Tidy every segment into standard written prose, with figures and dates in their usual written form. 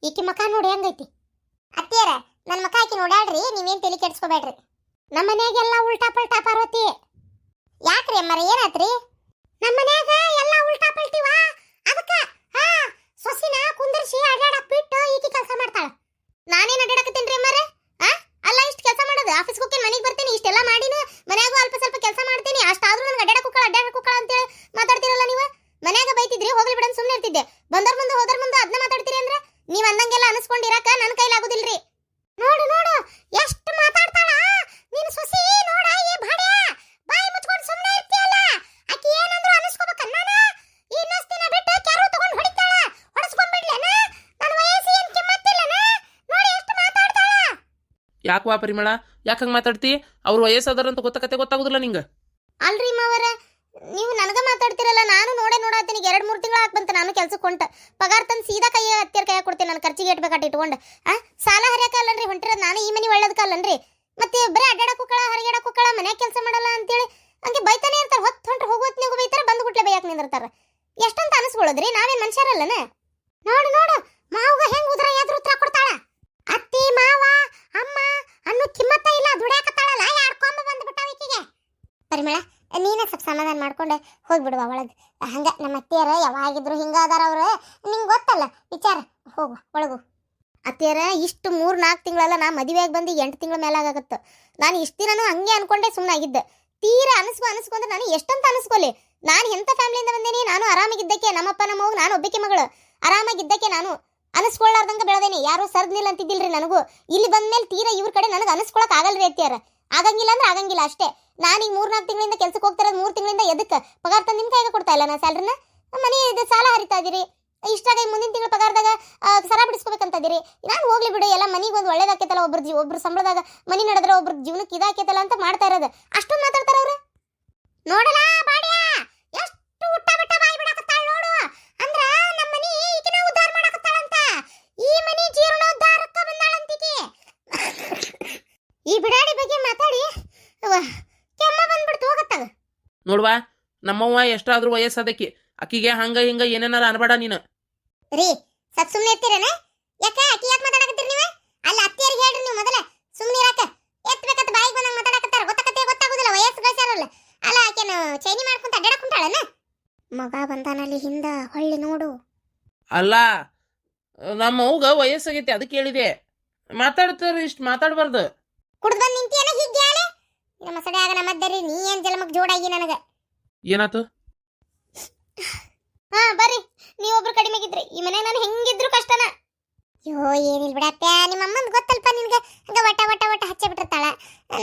ಈಕಿ ಮಕ ನೋಡಿ ಹೆಂಗೈತಿ. ಅತ್ತಿಯರ ನನ್ನ ಮಕ ಆಕಿ ನೋಡ್ಯಾಡ್ರಿ, ನೀವೇನ್ ತಲೆ ಕೆಡ್ಸ್ಕೋಬೇಡ್ರಿ. ನಮ್ಮ ಮನ್ಯಾಗೆಲ್ಲ ಉಲ್ಟಾ ಪಲ್ಟಾ ಪಾರ್ವತಿ. ಯಾಕ್ರಿ ಅಮ್ಮರ ಏನಾತ್ರಿ? ನಮ್ಮ ಮನ್ಯಾಗ ಎಲ್ಲ ಉಲ್ಟಾ ಪಲ್ಟಿವಾ, ಅದಕ್ಕ ಸೊಸಿನ ಕುಂದರ್ಸಿ ಅಡ್ಯಾಡಕ್ ಬಿಟ್ಟು ಈಕಿ ಕೆಲಸ ಮಾಡ್ತಾಳ. ನಾನೇನ್ ಅಡ್ಯಾಡಕತ್ತೀನ್ರಿ ಅಮ್ಮರ? ಅಲ್ಲ ಇಷ್ಟು ಕೆಲಸ ಮಾಡೋದು, ಆಫೀಸ್ಗೆ ಹೋಗಿ ಮನೆಗೆ ಬರ್ತೀನಿ, ಇಷ್ಟೆಲ್ಲ ಮಾಡಿನ ಮನ್ಯಾಗೂ ಅಲ್ಪ ಸ್ವಲ್ಪ ಕೆಲಸ ಮಾಡ್ತೀನಿ, ಅಷ್ಟಾದ್ರೂ ನನಗೆ ಅಡ್ಯಾಡಕ್ ಹೋಗ್ಕಳ ಅಂತೇಳಿ ಮಾತಾಡ್ತೀರಲ್ಲ ನೀವು. ಮನ್ಯಾಗ ಬೈತಿದ್ರಿ ಹೋಗ್ಲಿ ಬಿಡನ್ ಸುಮ್ಮನೆ ಇರ್ತಿದ್ದೆ. ಬಂದರ್ ಮುಂದೆ ಹೋದರ್ ಮುಂದೆ ಅದನ್ನ ಮಾತಾಡ್ತೀರಿ ಅಂದ್ರೆ ನೀವ್ ಅಂದಂಗೆಲ್ಲ ಅನಿಸ್ಕೊಂಡಿರಾಕ ನನ್ನ ಕೈಲಾಗುದಿಲ್ರಿ. ನೋಡು ನೋಡು ಎಷ್ಟು ಮಾತಾಡ್ತಾಳ ನೀನು ಸೊಸಿ. ನೋಡ ಏ ಭಾಡ್ಯ, ಬಾಯಿ ಮುಚ್ಕೊಂಡು ಸುಮ್ಮನೆ ಇರ್ತೀಯಲ್ಲ. ಆಕಿ ಏನಂದ್ರು ಅನಿಸ್ಕೋಬೇಕ. ನಾನು ಇನ್ನೊಂದು ದಿನ ಬಿಟ್ಟು ಕ್ಯಾರು ತಗೊಂಡು ಹೊಡಿತಾಳ, ಹೊಡಿಸ್ಕೊಂಡ್ಬಿಡ್ಲೇನ? ನನ್ನ ವಯಸ್ಸು ಏನು ಕಿಮ್ಮತ್ತಿಲ್ಲನ? ನೋಡಿ ಎಷ್ಟು ಮಾತಾಡ್ತಾಳ. ಯಾಕವಾ ಪರಿಮಳ, ಯಾಕೆ ಹಂಗೆ ಮಾತಾಡ್ತಿ? ಅವ್ರು ವಯಸ್ಸಾದರಂತ ಗೊತ್ತಾಗುದಿಲ್ಲ ನಿಂಗೆ? ಅಲ್ರಿ ಮಾವರ, ನೀವು ನನಗ ಮಾತಾಡ್ತಿರಲ್ಲ, ನಾನು ನೋಡಾತೀನಿ. 2-3 ತಿಂಗಳು ಆಕ್ ಬಂತ ನಾನು ಕೆಲ್ಸಕ್ಕೆ ಹೊಂಟ. ಪಗಾರ ತಂದು ಸೀದಾ ಹತ್ತಿರ ಕೈಯಾಗ ಕೊಡ್ತೇನೆ. ನಾನು ಖರ್ಚಿಗೆ ಇಟ್ಬೇಕಾಟ ಇಟ್ಕೊಂಡು ಸಾಲ ಹರಿಯಕಲ್ಲನ್ರಿ ಹೊಂಟಿರೋದು. ನಾನು ಈ ಮನೆ ಒಳ್ಳೇದಕ್ಕಲ್ಲನ್ರಿ. ಮತ್ತೆ ಬರೀ ಅಡ್ಡಾಡಕ್ ಹೋಗ್ಕಳ, ಹರಿಯಾಡಕ್ ಹೋಗ್ಕಳ, ಮನ್ಯಾಗ ಕೆಲಸ ಮಾಡಲ್ಲ ಅಂತೇಳಿ ಹಂಗೆ ಬೈತಾನೆ ಇರ್ತಾರೆ. ಹೊಂಟ್ರೆ ಹೋಗೋತ್ನಾಗ ಬೈತಾರ, ಬಂದು ಗುಟ್ಲೆ ಬೈಯಾಕ ನಿಂದಿರ್ತಾರ. ಎಷ್ಟಂತ ಅನಿಸ್ಕೊಳ್ಳೋದ್ರಿ? ನಾವೇನ್ ಮನುಷ್ಯರಲ್ಲನ? ನೋಡು ನೋಡು ಮಾವುಗ ಹೆಂಗ್ ಉದ್ರ ಉತ್ತರ ಕೊಡ್ತಾಳ. ಅತ್ತಿ ಮಾವ ಅಮ್ಮ ಅನ್ನೋ ಕಿಮ್ಮತ್ತ ಇಲ್ಲ, ದುಡ್ಯಾಕತ್ತಾಳಲ್ಲ, ಯಾಡ್ಕೊಂಬ ಬಂದ್ಬಿಟ್ಟಾವ ಈಕಿಗೆ. ಪರಿಮಳ, ನೀನ ಸ್ವಲ್ಪ ಸಮಾಧಾನ ಮಾಡ್ಕೊಂಡು ಹೋಗ್ಬಿಡುವ ಒಳಗೆ. ಹಂಗ ನಮ್ಮ ಅತ್ತಿಯರ ಯಾವಾಗಿದ್ರು ಹಿಂಗ ಅದಾರ ಅವ್ರು, ನಿಂಗೆ ಗೊತ್ತಲ್ಲ ವಿಚಾರ. ಹೋಗು ಒಳಗು. ಅತ್ತಿಯರ ಇಷ್ಟು 3-4 ತಿಂಗಳಲ್ಲ, ನಾ ಮದುವೆಯಾಗಿ ಬಂದು 8 ತಿಂಗಳ ಮೇಲಾಗತ್ತ. ನಾನು ಇಷ್ಟು ದಿನನೂ ಹಂಗೆ ಅನ್ಕೊಂಡೆ ಸುಮ್ಮನೆ ಆಗಿದ್ದೆ. ತೀರಾ ಅನಿಸ್ಕೊಂಡ್ರೆ ನಾನು ಎಷ್ಟಂತ ಅನಿಸ್ಕೊಲಿ. ನಾನು ಎಂಥ ಫ್ಯಾಮಿಲಿಯಿಂದ ಬಂದೇನಿ. ನಾನು ಆರಾಮಾಗಿದ್ದಕ್ಕೆ, ನಮ್ಮಪ್ಪ ನಮ್ಮ ಹೋಗಿ ನಾನು ಒಬ್ಬಕ್ಕೆ ಮಗಳು ಆರಾಮಾಗಿದ್ದಕ್ಕೆ ನಾನು ಅನಿಸ್ಕೊಳ್ಳಾರ್ದಂಗೆ ಬೆಳೆದೇನಿ. ಯಾರು ಸರ್ದಿಲ್ಲ ಅಂತಿದ್ದಿಲ್ರಿ ನನಗೂ. ಇಲ್ಲಿ ಬಂದ್ಮೇಲೆ ತೀರಾ ಇವ್ರ ಕಡೆ ನನಗೆ ಅನಿಸ್ಕೊಳಕ್ ಆಗಲ್ರಿ ಅತ್ತಿಯರ. ಆಗಂಗಿಲ್ಲ ಅಂದ್ರೆ ಆಗಂಗಿಲ್ಲ ಅಷ್ಟೇ. ನಾನೀಗ 3-4 ತಿಂಗಳಿಂದ ಕೆಲ್ಸಕ್ಕೆ ಹೋಗ್ತಿರೋದು. 3 ತಿಂಗಳಿಂದ ಎದಕ್ಕೆ ಪಗಾರ ತಂದು ನಿಮ್ಮ ಕೈಗೆ ಕೊಡ್ತಾ ಇಲ್ಲ ನಾ ಸ್ಯಾಲ್ರಿನ? ಮನೆ ಇದು ಸಾಲ ಹರಿತಾ ಇದೀರಿ. ಇಷ್ಟಾಗ ಮುಂದಿನ ತಿಂಗಳ ಪಗಾರದಾಗ ಸರ ಬಿಡಿಸ್ಕೋಬೇಕಂತ ಇದೀರಿ. ನಾನು ಹೋಗ್ಲಿ ಬಿಡು, ಎಲ್ಲ ಮನೆಗೆ ಒಂದು ಒಳ್ಳೇದಾಕೈತಲ್ಲ, ಒಬ್ರು ಸಂಬಳದಾಗ ಮನೆ ನಡೆದ್ರೆ ಒಬ್ರ ಜೀವನಕ್ಕೆ ಇದಾಕೈತಲ್ಲ ಅಂತ ಮಾಡ್ತಾ ಇರೋದು. ಅಷ್ಟೊಂದು ಮಾತಾಡ್ತಾರ ಅವ್ರು. ನೋಡಲ್ಲ ಬಾಡ್ಯ, ಎಷ್ಟು ಊಟ ಬಿಟ್ಟ ಬಾಯಿ ಬಿಡಾಕತ್ತಾಳ ನೋಡು. ಅಂದ್ರ ನಮ್ಮ ಮನೆ ಈಕಿನ ಉದ್ಧಾರ ಮಾಡಾಕತ್ತಾಳಂತ. ಈ ಮನೆ ಜೀರ್ಣೋದ್ಧಾರಕ್ಕೆ ಬಂದಾಳಂತಿಕೆ. ಈ ಬಿಡಾಡಿ ಬಗ್ಗೆ ಮಾತಾಡಿ ಕೆಮ್ಮ ಬಂದ್ಬಿಡ್ತು ಹೋಗತ್ತಾಗ. ನೋಡ್ವಾ, ನಮ್ಮವ್ವ ಎಷ್ಟಾದ್ರೂ ವಯಸ್ಸಾದಕ್ಕಿ, ಅಕ್ಕಿಗೆ ಹಂಗ ಹಿಂಗ ಏನೇನಾರ ಅನ್ಬೇಡ ನೀನು. ರೀ ಸತ್ ಸುಮ್ಮನೆ ಇರ್ತೀರೇನ? ಯಾಕೆ ಅಕ್ಕಿ ಯಾಕೆ ಮಾತಾಡಕತ್ತೀರಿ ನೀವು? ಅಲ್ಲ ಅತ್ತಿಯರಿಗೆ ಹೇಳ್ರಿ ನೀವು ಮೊದಲ ಸುಮ್ಮನೆ ಇರಾಕ. ಎತ್ತಬೇಕಂತ ಬಾಯಿಗೆ ಬಂದಂಗೆ ಮಾತಾಡಕತ್ತಾರ. ಗೊತ್ತಾಗುದಿಲ್ಲ, ವಯಸ್ಸು ಗಳಿಸ್ಯಾರಲ್ಲ. ಅಲ್ಲ ಆಕೆನು ಚೈನಿ ಮಾಡ್ಕೊಂತ ಅಡ್ಡಾಡಕುಂಟಾಳನ? ಮಗ ಬಂದಾನಲ್ಲಿ ಹಿಂದ ಹೊಳ್ಳಿ ನೋಡು. ಅಲ್ಲ, ನಮ್ಮವ್ಗ ವಯಸ್ಸಾಗೈತಿ ಅದಕ್ಕೆ ಹೇಳಿದೆ. ಮಾತಾಡ್ತಾರ, ಇಷ್ಟು ಮಾತಾಡ್ಬಾರ್ದು. ಕುಡ್ದು ಬಂದು ನಿಂತಿಯನ ಹೀಗೆ ಹೇಳಿ? ನಮ್ಮ ಸಡ್ಯಾಗ ನಮ್ಮದ್ದರಿ, ನೀ ಏನ್ ಜಲಮಕ್ ಜೋಡಾಗಿ ನನಗ. ಏನಾತು? ಬರ್ರಿ, ನೀವೊಬ್ರು ಕಡಿಮೆಗಿದ್ರಿ. ಈ ಮನೆ ನಾನು ಹೆಂಗಿದ್ರು ಕಷ್ಟನ. ಅಯ್ಯೋ ಏನಿಲ್ಲ ಬಿಡಪ್ಪ, ನಿಮ್ಮ ಅಮ್ಮಂದು ಗೊತ್ತಲ್ಪ ನಿನ್ಗೆ. ಹಂಗ ವಟ ಹಚ್ಚೆ ಬಿಟ್ಟಿರ್ತಾಳ.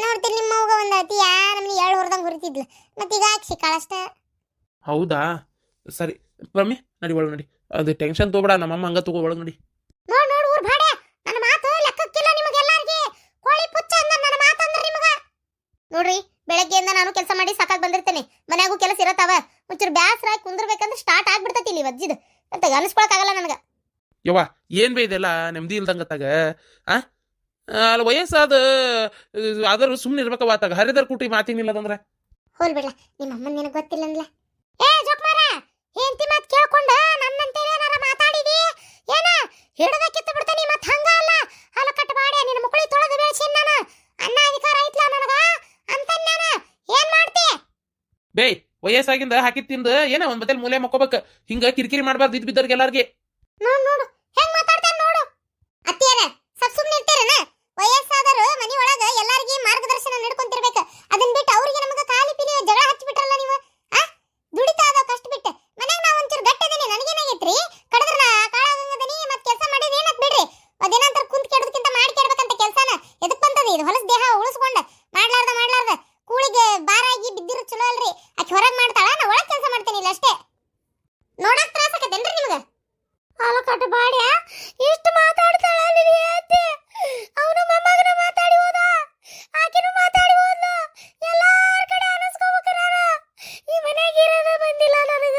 ನೋಡ್ತೀನಿ ನಿಮ್ಮ ಅವ್ಗ ಒಂದು ಅತಿ ನಮ್ಗೆ 7 ಹೊರದಂಗೆ ಹುರಿತಿದ್ಲು. ಮತ್ತೀಗ ಸಿಕ್ಕಾಳಷ್ಟ. ಹೌದಾ, ಸರಿ ಪ್ರಮಿ, ನಡಿ ಒಳಗೆ ನಡಿ. ಅದು ಟೆನ್ಷನ್ ತಗೋಬೇಡ, ನಮ್ಮಮ್ಮ ಹಂಗ ತಗೋ ಒಳಗೆ ನಡಿ. ನೋಡು ಊರ್ ಭಾಡೆ, ನನ್ನ ಮಾತು ಲೆಕ್ಕಕ್ಕಿಲ್ಲ ನಿಮಗೆಲ್ಲರಿಗೆ. ಕೋಳಿ ಪುಚ್ಚ ಅಂದ ನನ್ನ ಮಾತಂದ್ರೆ ನಿಮಗ. ನೋಡ್ರಿ, ಬೆಳಗ್ಗೆಯಿಂದ ನಾನು ಕೆಲಸ ಮಾಡಿ ಸಾಕಾಗಿ ಬಂದಿರ್ತೇನೆ. ಮನ್ಯಾಗೂ ಕೆಲಸ ಇರತ್ತಾವ. ಒಂಚೂರು ಬ್ಯಾಸರಾಗಿ ಕುಂದ್ರಬೇಕಂದ್ರೆ ಸ್ಟಾರ್ಟ್ ಆಗ್ಬಿಡ್ತೈತಿ ಇಲ್ಲಿ ವಜ್ಜಿದ್ ಅಂತ ಅನಿಸ್ಕೊಳಕ್ಕಾಗಲ್ಲ ನನಗೆ. ಯವ್ವ ಏನ್ ಬೇ ಇದೆಲ್ಲ ನೆಮ್ಮದಿ ಇಲ್ದಂಗತ್ತಾಗ. ಅಲ್ಲಿ ವಯಸ್ಸಾದ ಆದರೂ ಸುಮ್ಮನೆ ಇರ್ಬೇಕವಾತಾಗ. ಹರಿದರ್ ಕುಟಿ ಮಾತಿನಿಲ್ಲದಂದ್ರೆ ಹೋಲ್ ಬಿಡ್ಲ, ನಿಮ್ಮ ಅಮ್ಮನ ನಿನಗೆ ಗೊತ್ತಿಲ್ಲ ಅಂದ್ಲ. ಏ ಜೋಕ್ಮಾರ, ಹೆಂಡತಿ ಮಾತು ಕೇಳ್ಕೊಂಡ ನನ್ನಂತೇಳಿ ಏನಾರ ಮಾತಾಡಿದಿ ಏನ ಹಿಡದ ಕಿತ್ತು ಬಿಡ್ತಾನಿ. ಮತ್ತೆ ಹಂಗ ಅಲ್ಲ, ಹಾಲು ಕಟ್ಟು ಮಾಡಿ ನಿನ್ನ ಮುಕಳಿ ತೊಳೆದು ಬೆಳೆಸಿ ನಾನು ಅನ್ನ ಅಧಿಕಾರ ಐತ್ಲ ನನಗ ಅಂತ ನಾನು ಏನ್ ಮಾಡ್ತಿ? ಬೇ ವಯಸ್ಸಾಗಿಂದ ಹಾಕಿದ್ ತಿಂದ ಏನ ಒಂದ್ ಬದಲ್ ಮೂಲೆ ಮಕ್ಕೋಬೇಕು. ಹಿಂಗ ಕಿರಿಕಿರಿ ಮಾಡ್ಬಾರ್ದು ಇದ್ ಬಿದ್ದವ್ರಿಗೆ ಎಲ್ಲಾರ್ಗೆ. ನೋಡು ಹೆಂಗ್ ಮಾತಾಡ್ತಾನೆ ನೋಡು. ಅತ್ತಿಯರ ಸ್ವಲ್ಪ ಸುಮ್ಮನೆ ಇರ್ತೀರನ? ವಯಸ್ಸಾದರು ಮನಿ ಒಳಗ ಎಲ್ಲಾರ್ಗಿ ಮಾರ್ಗದರ್ಶನ ನೀಡ್ಕೊಂತಿರ್ಬೇಕು. ಅದನ್ನ ಬಿಟ್ಟು ಅವ್ರಿಗೆ ನಮಗ ಕಾಲಿ ಪಿಲಿ ಜಗಳ ಹಚ್ಚಿಬಿಟ್ರಲ್ಲ ನೀವು. ದುಡಿತಾ ಅದ ಕಷ್ಟ ಬಿಟ್ಟು ಮನ್ಯಾಗ ನಾ ಒಂಚೂರು ಗಟ್ಟದೀನಿ. ನನಗೇನಾಗೈತ್ರಿ? ಕಡದ್ರ ಕಾಳಾಗಂಗದನಿ ಮತ್ತೆ ಕೆಲಸ ಮಾಡಿದ್ರೆ ಏನತ್ ಬಿಡ್ರಿ. ಅದೇನಂತರ ಕುಂತ್ ಕೆಡೋದಕ್ಕಿಂತ ಮಾಡಿ ಕೆಡಬೇಕಂತ ಕೆಲಸನ ಎದಕ್ ಬಂತದ? ಇದು ಹೊಲಸ ದೇಹ ಉಳಿಸ್ಕೊಂಡ ಮಾಡ್ಲಾರ್ದ ಕೂಳಿಗೆ ಬಾರಾಗಿ ಬಿದ್ದಿರೋ ಚಲೋ ಅಲ್ರಿ. ಆಕೆ ಹೊರಗೆ ಮಾಡ್ತಾಳ, ನಾ ಒಳಗೆ ಕೆಲಸ ಮಾಡ್ತೇನೆ ಇಲ್ಲ ಅಷ್ಟೇ. ನೋಡಕ್ ತ್ರಾಸ ಆಕತ್ತೇನ್ರಿ ನಿಮ್ಗೆ? ಹಾಲಕಟ್ಟ ಬಾಡ್ಯ ಇಷ್ಟು ಮಾತಾಡ್ತಾಳ ಅತ್ತೆ. ಅವನು ಮೊಮ್ಮಗನ ಮಾತಾಡಿ ಹೋದ, ಆಕಿನೂ ಮಾತಾಡಿ ಹೋದ್ಲು. ಎಲ್ಲಾರ ಕಡೆ ಅನಿಸ್ಕೋಬೇಕು ನಾನು. ಈ ಮನೆಗೆ ಇರೋದ ಬಂದಿಲ್ಲ ನನಗ.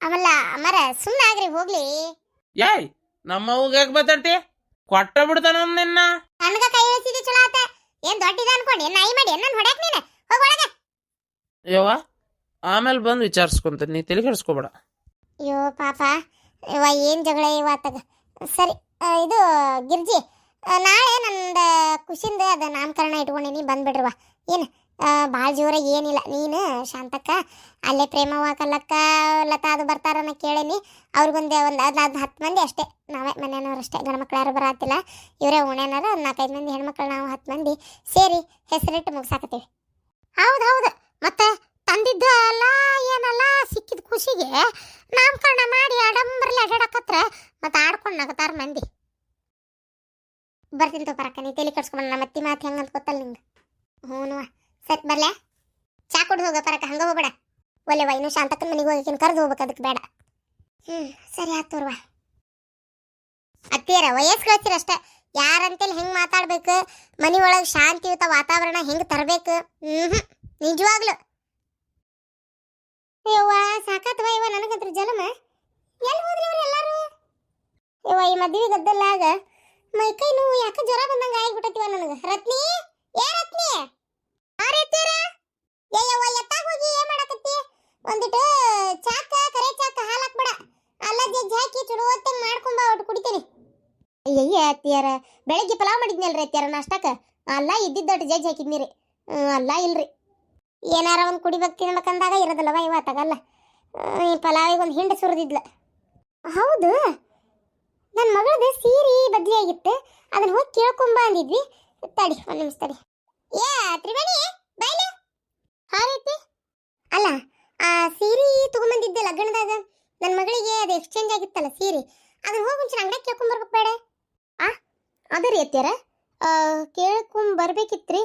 ಅವಲ್ಲ ಅಮರ ಸುಮ್ಮನೆ ಆಗ್ರಿ ಹೋಗ್ಲಿ. ಯಾಯ್ ನಮ್ಮವ್ಗ ಯಾಕೆ ಮಾತಾಡ್ತಿ? ಕೊಟ್ಟ ಬಿಡ್ತಾನ ನಿನ್ನ. ನನಗ ಕೈ ಇಳಿಸಿದಿ ಚಲೋ ಆತ. ಏನ್ ದೊಡ್ಡಿದ ಅನ್ಕೊಂಡಿ ನಾಯಿ ಮಾಡಿ ನನ್ನ ಹೊಡ್ಯಾಕ್ ನೀನು? ಹೋಗೊಳಗೆ. ಯವ್ವ ಆಮೇಲೆ ಬಂದು ವಿಚಾರಿಸ್ಕೊಂತ, ನೀ ತಲೆ ಕೆಡಿಸ್ಕೋಬೇಡ. ಅಯ್ಯೋ ಪಾಪ ಇವ ಏನ್ ಜಗಳ ಇವತ್ತಾಗ. ಸರಿ ಇದು ಗಿರ್ಜಿ ನಾಳೆ ನಂದು ಖುಷಿಂದ ಅದು ನಾಮಕರಣ ಇಟ್ಕೊಂಡೀನಿ ಬಂದ್ಬಿಡ್ರವ ಏನು ಭಾಳ ಜೋರ ಏನಿಲ್ಲ ನೀನು ಶಾಂತಕ್ಕ ಅಲ್ಲೇ ಪ್ರೇಮವ್ವ ಕಲ್ಲಕ್ಕ ಲತಾ ಅದು ಬರ್ತಾರನ್ನ ಕೇಳೀನಿ ಅವ್ರಿಗೊಂದು ಅದು 10 ಮಂದಿ ಅಷ್ಟೇ ನಾವೇ ಮನೆಯವ್ರು ಅಷ್ಟೇ ಗಂಡು ಮಕ್ಳು ಯಾರು ಬರತ್ತಿಲ್ಲ ಇವರೇ ಉಣ್ಯಾನಾರ 4-5 ಮಂದಿ ಹೆಣ್ಮಕ್ಳು ನಾವು 10 ಮಂದಿ ಸೇರಿ ಹೆಸರಿಟ್ಟು ಮುಗಿಸಾಕತ್ತೀವಿ ಹೌದು ಮತ್ತೆ ತಂದಿದ್ದ ಅಲ್ಲ ಏನಲ್ಲ ಸಿಕ್ಕಿದ ಖುಷಿಗೆ ನಾಮಕರಣ ಮಾಡಿ ಅಡಂಬರ್ಲಿ ಅಡ್ಡಾಡಕತ್ರ ಮತ್ತೆ ಆಡ್ಕೊಂಡು ನಗತಾರ ಮಂದಿ ಬರ್ತೀನಿ ಬರಕ್ಕ ನೀ ತಲೆ ಕಟ್ಸ್ಕೊಂಡ್ ನಮ್ಮ ಅತ್ತಿ ಮಾತು ಹೆಂಗಂತ ಗೊತ್ತಲ್ಲ ನಿಂಗೆ ಹ್ಞೂ ಸರಿ ಬರ್ಲೆ ಚಾ ಕುಡ್ದು ಹೋಗ ಪರಕ್ಕ ಹಂಗ ಹೋಗ್ಬೇಡ ಒಲ್ಲೆ ಇನ್ನು ಶಾಂತಕ್ಕನ ಮನೆಗೆ ಹೋಗಿನ ಕರೆದು ಹೋಗ್ಬೇಕು ಅದಕ್ಕೆ ಬೇಡ ಸರಿ ಆತೋರ್ವ ಅತ್ತಿಯರ ವಯಸ್ಸು ಕಳ್ತೀರ ಅಷ್ಟೇ ಯಾರಂತೇಳಿ ಹೆಂಗೆ ಮಾತಾಡ್ಬೇಕು ಮನೆ ಒಳಗೆ ಶಾಂತಿಯುತ ವಾತಾವರಣ ಹೆಂಗೆ ತರಬೇಕು ನಿಜವಾಗ್ಲು ಯವ್ವ ಸಾಕಾತ್ವ ಇವ ನನಗಂತ್ರ ಜಲಮ ಎಲ್ಲಿ ಹೋದ್ರಿ ಇವ್ರು ಎಲ್ಲಾರು ಯವ್ವ ಈ ಮದ್ವೆ ಗದ್ದಲ್ಲಾಗ ಮೈಕೈ ನೋವು ಯಾಕೆ ಜ್ವರ ಬಂದಂಗ ಆಗಿಬಿಟ್ಟತಿವ ನನಗೆ ರತ್ನಿ ಏ ರತ್ನಿ ಎತ್ತಾಗ ಹೋಗಿ ಏನ್ ಮಾಡಕತ್ತಿ ಒಂದಿಟ್ಟು ಚಾಕ ಕರೆ ಚಾಕ ಹಾಲು ಹಾಕ್ಬೇಡ ಅಲ್ಲ ಜಜ್ಜಿ ಹಾಕಿ ಚುಡುವತ್ತಂಗ್ ಮಾಡ್ಕೊಂಬ ಒಟ್ಟು ಕುಡಿತೀನಿ ಅಯ್ಯಯ್ಯ ಅತ್ತಿಯಾರ ಬೆಳಗ್ಗೆ ಪಲಾವ್ ಮಾಡಿದ್ನಲ್ರಿ ಅತ್ತಿಯಾರ ನಾಷ್ಟಕ್ಕ ಅಲ್ಲ ಇದ್ದಿದ್ದಟ್ಟು ಜಜ್ಜಿ ಹಾಕಿದ್ನಿರಿ ಅಲ್ಲ ಇಲ್ರಿ ಏನಾರ ಒಂದು ಕುಡಿಬೇಕು ತಿನ್ಬೇಕಂದಾಗ ಇರೋದಲ್ಲವ ಇವತ್ತಾಗಲ್ಲ ಈ ಪಲಾವಿಗೆ ಒಂದು ಹಿಂಡು ಸುರಿದಿದ್ಲ ಹೌದು ನನ್ನ ಮಗಳದು ಸೀರೆ ಬದ್ಲಿ ಆಗಿತ್ತು ಅದನ್ನ ಹೋಗಿ ಕೇಳ್ಕೊಂಬ ಅಂದಿದ್ವಿ ತಡಿ ಒಂದು ನಿಮಿಷ ತಡಿ ಏ ತ್ರಿವೇಣಿ ಬೈಲೆ ಹಾ ರೀತಿ ಅಲ್ಲ ಆ ಸೀರೆ ತಗೊಂಬಂದಿದ್ದೆ ಲಗ್ನದಾಗ ನನ್ನ ಮಗಳಿಗೆ ಅದು ಎಕ್ಸ್ಚೇಂಜ್ ಆಗಿತ್ತಲ್ಲ ಸೀರೆ ಅದನ್ನ ಹೋಗಿ ಮುಂಚೆ ಅಂಗಡಿಗೆ ಕೇಳ್ಕೊಂಬರ್ಬೇಕು ಬೇಡ ಅದೇ ರೀ ಅತ್ಯಾರ ಕೇಳ್ಕೊಂಬರ್ಬೇಕಿತ್ರಿ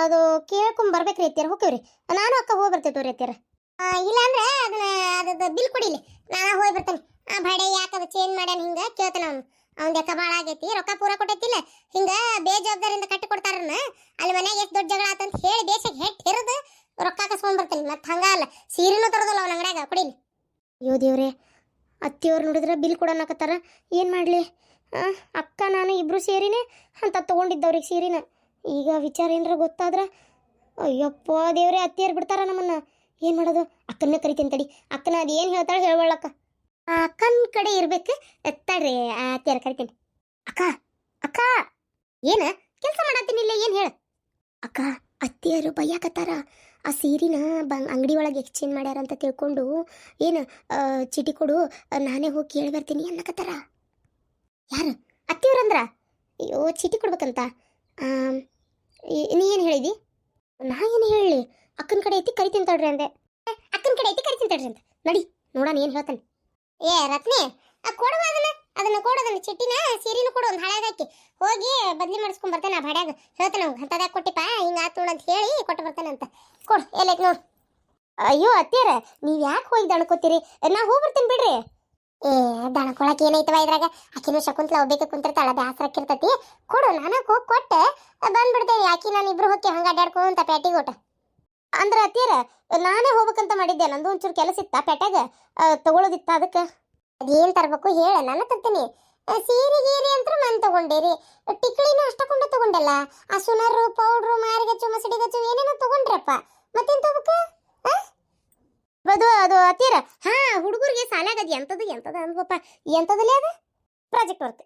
ಅದು ಕೇಳ್ಕೊಂಬರ್ಬೇಕ್ರಿ ಅತ್ಯಾರ ಹೋಗ್ತೀವ್ರಿ ನಾನು ಅಕ್ಕ ಹೋಗಿ ಬರ್ತೇವೆ ರೀ ಅತ್ಯಾರ ಇಲ್ಲ ಅಂದ್ರೆ ಅದನ್ನ ಅದ್ರದ್ದು ಬಿಲ್ ಕೊಡಿಲಿ ನಾನು ಹೋಗಿ ಬರ್ತೇನೆ ಭಾಡೆ ಯಾಕೆ ಅದು ಚೇಂಜ್ ಮಾಡ್ಯಾನ ಹಿಂಗೆ ಕೇಳ್ತಾನೆ ಅವ್ನು ಯಾಕೆ ಭಾಳ ಆಗೈತಿ ರೊಕ್ಕ ಪೂರ ಕೊಟ್ಟೈತಿಲ್ಲ ಹಿಂಗೆ ಬೇಜವಾಬ್ದಾರಿಯಿಂದ ಕಟ್ಟಿ ಕೊಡ್ತಾರನ್ನ ಅಲ್ಲಿ ಮನ್ಯಾಗ ಎಷ್ಟು ದೊಡ್ಡ ಜಗಳ ಆತಂತ ಹೇಳಿ ಬೇಸಾಗಿ ಹೆಟ್ ಹಿರಿದು ರೊಕ್ಕ ಕಸ್ಕೊಂಡ್ ಬರ್ತಾನೆ ಮತ್ತೆ ಹಂಗ ಅಲ್ಲ ಸೀರೆನೂ ತರೋದಲ್ಲ ಅವ್ನ ಅಂಗಡ್ಯಾಗ ಕೊಡಿಲಿ ಅಯ್ಯೋ ದೇವ್ರೆ ಅತ್ತಿಯವ್ರು ನೋಡಿದ್ರೆ ಬಿಲ್ ಕೊಡೋಣಕತ್ತಾರ ಏನು ಮಾಡಲಿ ಅಕ್ಕ ನಾನು ಇಬ್ರು ಸೇರಿನೇ ಅಂತ ತೊಗೊಂಡಿದ್ದವ್ರಿಗೆ ಸೀರೆನ ಈಗ ವಿಚಾರ ಏನಾರ ಗೊತ್ತಾದ್ರೆ ಅಯ್ಯಪ್ಪ ದೇವ್ರೆ ಅತ್ತಿಯರು ಬಿಡ್ತಾರ ನಮ್ಮನ್ನ ಏನು ಮಾಡೋದು ಅಕ್ಕನ್ನ ಕರಿತೀನಿ ತಡಿ ಅಕ್ಕನ ಅದು ಏನು ಹೇಳ್ತಾಳೆ ಹೇಳ್ಬಳ್ಳಕ್ಕ ಅಕ್ಕನ ಕಡೆ ಇರ್ಬೇಕು ತಡ್ರಿ ಅತ್ತಿಯರ ಕರಿತೀನಿ ಅಕ್ಕ ಅಕ್ಕ ಏನ ಕೆಲಸ ಮಾಡತ್ತೀನಿ ಇಲ್ಲ ಏನು ಹೇಳ ಅಕ್ಕ ಅತ್ತಿಯರು ಬಯ್ಯಾಕತ್ತಾರ ಆ ಸೀರಿನ ಅಂಗಡಿ ಒಳಗೆ ಎಕ್ಸ್ಚೇಂಜ್ ಮಾಡ್ಯಾರ ಅಂತ ತಿಳ್ಕೊಂಡು ಏನು ಚೀಟಿ ಕೊಡು ನಾನೇ ಹೋಗಿ ಕೇಳಿ ಬರ್ತೀನಿ ಅನ್ನಕತ್ತಾರ ಯಾರು ಅತ್ತಿಯವ್ರಂದ್ರ ಅಯ್ಯೋ ಚೀಟಿ ಕೊಡ್ಬೇಕಂತ ನೀ ಏನು ಹೇಳಿದಿ ನಾ ಏನು ಹೇಳಿ ಅಕ್ಕನ ಕಡೆ ಐತಿ ಕರಿತೀನಿ ತಡ್ರಿ ಅಂದೆ ಅಕ್ಕನ ಕಡೆ ಐತಿ ಕರಿತೀನಿ ತಡ್ರಿ ಅಂತ ನಡಿ ನೋಡೋಣ ಏನು ಹೇಳ್ತಾನೆ ಏ ರತ್ನಿ ಕೊಡುವ ಅದನ್ನ ಕೊಡೋದನ್ನ ಚಿಟ್ಟಿನ ಸೀರಿನೂ ಕೊಡು ಒಂದು ಹಳೆಗೆ ಹಾಕಿ ಹೋಗಿ ಬದ್ಲಿ ಮಾಡಿಸ್ಕೊಂಡ್ ಬರ್ತೇನೆ ಆ ಭಾಡ್ಯಾಗ ಹೇಳ್ತಾನೆ ಅವ್ನು ಅಂತದಾಗ ಕೊಟ್ಟಿಪ್ಪ ಹಿಂಗೆ ಆತು ಅಂತ ಹೇಳಿ ಕೊಟ್ಟು ಬರ್ತಾನೆ ಅಂತ ಕೊಡು ಎಲ್ಲೈತೆ ನೋಡು ಅಯ್ಯೋ ಅತ್ತಿಯರ ನೀವು ಯಾಕೆ ಹೋಗಿ ದಣ್ಕೋತೀರಿ ನಾ ಹೋಗಿ ಬರ್ತೀನಿ ಬಿಡ್ರಿ ಏ ದಣ್ಕೊಳಕ್ಕೆ ಏನೈತವ ಇದ್ರಾಗ ಆಕಿನೂ ಶಕುಂತಲ ಒಬ್ಬಕ್ಕೆ ಕುಂತಿರ್ತಾಳ ಬ್ಯಾಸರ ಹಾಕಿರ್ತೈತಿ ಕೊಡು ನಾನು ಹೋಗಿ ಕೊಟ್ಟೆ ಬಂದ್ಬಿಡ್ತೇವೆ ಆಕಿ ನಾನು ಇಬ್ರು ಹೋಗಿ ಹಂಗೆ ಅಡ್ಡಾಡ್ಕೊಂತ ಪ್ಯಾಟಿಗೆ ಊಟ ಅಂದ್ರೆ ಅತ್ತಿಯರ ನಾನೇ ಹೋಗ್ಬೇಕಂತ ಮಾಡಿದ್ದೆ ನಂದು ಒಂಚೂರು ಕೆಲಸ ಇತ್ತ ಪ್ಯಾಟ್ಯಾಗ ತಗೊಳ್ಳೋದಿತ್ತ ಅದಕ್ಕೆ ಅದೇನು ತರಬೇಕು ಹೇಳ ನಾನು ತರ್ತೀನಿ ಸೀರೆ ಗೀರಿ ಅಂತ ನಾನು ತಗೊಂಡೇರಿ ಟಿಕ್ಳಿನೂ ಅಷ್ಟಕೊಂಡು ತಗೊಂಡಲ್ಲ ಆ ಸುನರು ಪೌಡ್ರು ಮಾರಿಗಚ್ಚು ಮಸಡಿಗಚ್ಚು ಏನೇನೋ ತಗೊಂಡ್ರಪ್ಪ ಮತ್ತೇನು ತಗೋಬೇಕು ಅದು ಅತ್ತಿಯರ ಹಾ ಹುಡುಗರಿಗೆ ಸಾಲಾಗದು ಎಂತದ ಅನ್ಬಪ್ಪ ಎಂತದಲ್ಲಿ ಅದು ಪ್ರಾಜೆಕ್ಟ್ ವರ್ಕ್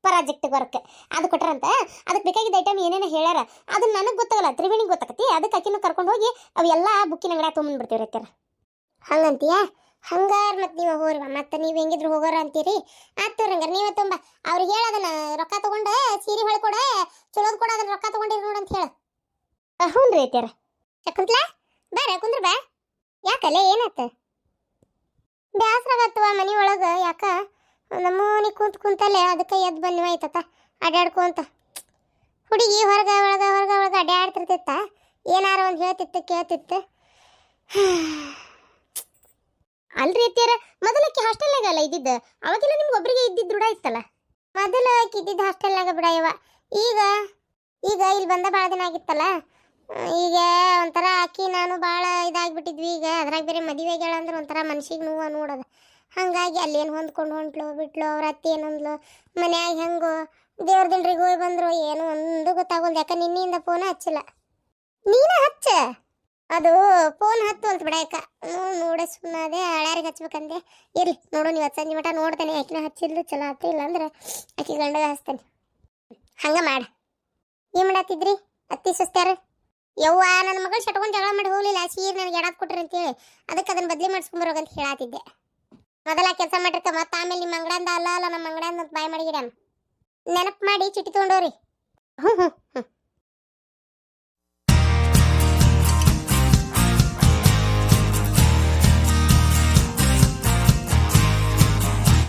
ಪ್ರಾಜೆಕ್ಟ್ ವರ್ಕ್ ಅದು ಕೊಟ್ರಂತ ಅದಕ್ಕೆ ಬೇಕಾಗಿದ್ದ ಐಟಮ್ ಏನೇನೋ ಹೇಳ್ಯಾರ ಅದನ್ನ ನನಗೆ ಗೊತ್ತಾಗಲ್ಲ ತ್ರಿವೇಣಿಗೆ ಗೊತ್ತಾಗತಿ ಅದಕ್ಕೆ ಆಕಿನ ಕರ್ಕೊಂಡು ಹೋಗಿ ಅವೆಲ್ಲ ಬುಕ್ಕಿನ ಅಂಗಡಿ ತೊಗೊಂಡ್ಬಿಡ್ತೀವ್ರಿ ಅತ್ತರ ಹಂಗಂತೀಯಾ ಹಂಗಾರ ಮತ್ತೆ ನೀವು ಹೋಗ್ರಿ ಮತ್ತೆ ನೀವು ಹೆಂಗಿದ್ರು ಹೋಗೋರ ಅಂತೀರಿ ಆತು ಹಂಗಾರ ನೀವೇ ತುಂಬ ಅವ್ರಿಗೆ ಹೇಳದನ್ನ ರೊಕ್ಕ ತಗೊಂಡು ಸೀರೆ ಹೊಳ್ಕೊಡ ಚಲೋದ್ ಕೊಡ ಅದನ್ನ ರೊಕ್ಕ ತಗೊಂಡಿರಿ ನೋಡು ಅಂತ ಹೇಳ ಹ್ಞೂ ರೀ ಅತ್ಯಾರ ಕುಂತ್ಲ ಬಾರ ಕುಂದ್ರ ಬಾ ಯಾಕಲ್ಲ ಏನಾತ ಬ್ಯಾಸ್ರಾಗತ್ತವ ಮನೆ ಒಳಗೆ ಯಾಕ ನಮ್ಮನೆ ಕುಂತಲ್ಲೇ ಅದಕ್ಕೆ ಎದ್ದು ಬನ್ನಿ ಆಯ್ತತ್ತ ಅಡ್ಡಾಡ್ಕೊಂತ ಹುಡುಗಿ ಹೊರಗೆ ಒಳಗೆ ಅಡ್ಡಾಡ್ತಿರ್ತಿತ್ತ ಏನಾರ ಒಂದು ಹೇಳ್ತಿತ್ತು ಕೇಳ್ತಿತ್ತು ಅಲ್ರಿ ಅತ್ತಿಯರ ಮೊದಲಕ್ಕೆ ಹಾಸ್ಟೆಲ್ನಾಗಲ್ಲ ಇದ್ದಿದ್ದ ಅವಾಗೆಲ್ಲ ನಿಮ್ಗೆ ಒಬ್ಬರಿಗೆ ಇದ್ದಿದ್ದು ರೂಢ ಇತ್ತಲ್ಲ ಮೊದಲು ಆಕೆ ಇದ್ದಿದ್ದು ಹಾಸ್ಟೆಲ್ನಾಗ ಬಿಡಯವ ಈಗ ಇಲ್ಲಿ ಬಂದ ಭಾಳ ದಿನ ಆಗಿತ್ತಲ್ಲ ಈಗ ಒಂಥರ ಆಕಿ ನಾನು ಭಾಳ ಇದಾಗಿಬಿಟ್ಟಿದ್ವಿ ಈಗ ಅದ್ರಾಗ ಬೇರೆ ಮದುವೆಗಳ ಅಂದ್ರೆ ಒಂಥರ ಮನ್ಸಿಗೆ ನೋವು ನೋಡೋದು ಹಾಗಾಗಿ ಅಲ್ಲೇನು ಹೊಂದ್ಕೊಂಡು ಹೊಂಟ್ಲು ಬಿಟ್ಲು ಅವ್ರ ಅತ್ತೆ ಏನಂದ್ಲು ಮನ್ಯಾಗ ಹೆಂಗೋ ದೇವ್ರ ದಿಂಡ್ರಿಗೆ ಹೋಗಿ ಬಂದ್ರು ಏನು ಒಂದು ಗೊತ್ತಾಗೋಲ್ದು ಯಾಕೆ ನಿನ್ನೆಯಿಂದ ಫೋನ ಹಚ್ಚಿಲ್ಲ ನೀನ ಹಚ್ಚ ಅದು ಫೋನ್ ಹತ್ತು ಅಂತ ಬಿಡಾಕ ನೋಡ ಸುಮ್ಮನೆ ಹಳ್ಯಾರಿಗೆ ಹಚ್ಬೇಕಂದೆ. ಇರ್ಲಿ ನೋಡು, ನೀವು ಸಂಜೆ ಮಟ ನೋಡ್ತೇನೆ. ಆಕಿನ ಹಚ್ಚಿದ್ರು ಚಲೋ ಆತು, ಇಲ್ಲ ಅಂದ್ರೆ ಆಕಿ ಗಂಡಗ ಹಚ್ತೇನೆ. ಹಂಗ ಮಾಡ. ಏನ್ ಮಾಡತ್ತಿದ್ರಿ ಅತ್ತಿ ಸುಸ್ತ್ಯಾರ? ಯವ್ವ, ನನ್ನ ಮಗಳು ಶಟ್ಕೊಂಡ್ ಜಗಳ ಮಾಡಿ ಹೋಗ್ಲಿಲ್ಲ, ಸೀರೆ ನನಗೆ ಎಡಾತ್ ಕೊಟ್ರಿ ಅಂತೇಳಿ ಅದಕ್ಕೆ ಅದನ್ನ ಬದ್ಲಿ ಮಾಡಿಸ್ಕೊಂಬರೋಗಂತ ಹೇಳತ್ತಿದ್ದೆ. ಮೊದಲ ಕೆಲಸ ಮಾಡಿರ್ಕ ಮತ್ತೆ ಆಮೇಲೆ ನಿಮ್ಮ ಅಂಗಡಿಯಿಂದ ಅಲ್ಲ ನಮ್ಮ ಅಂಗಡಿಯಿಂದ ಬಾಯ್ ಮಾಡಿಗಿಡ ನೆನಪು ಮಾಡಿ ಚಿಟ್ಟಿ ತೊಗೊಂಡೋರಿ. ಹ್ಞೂ ಹ್ಞೂ ಹ್ಞೂ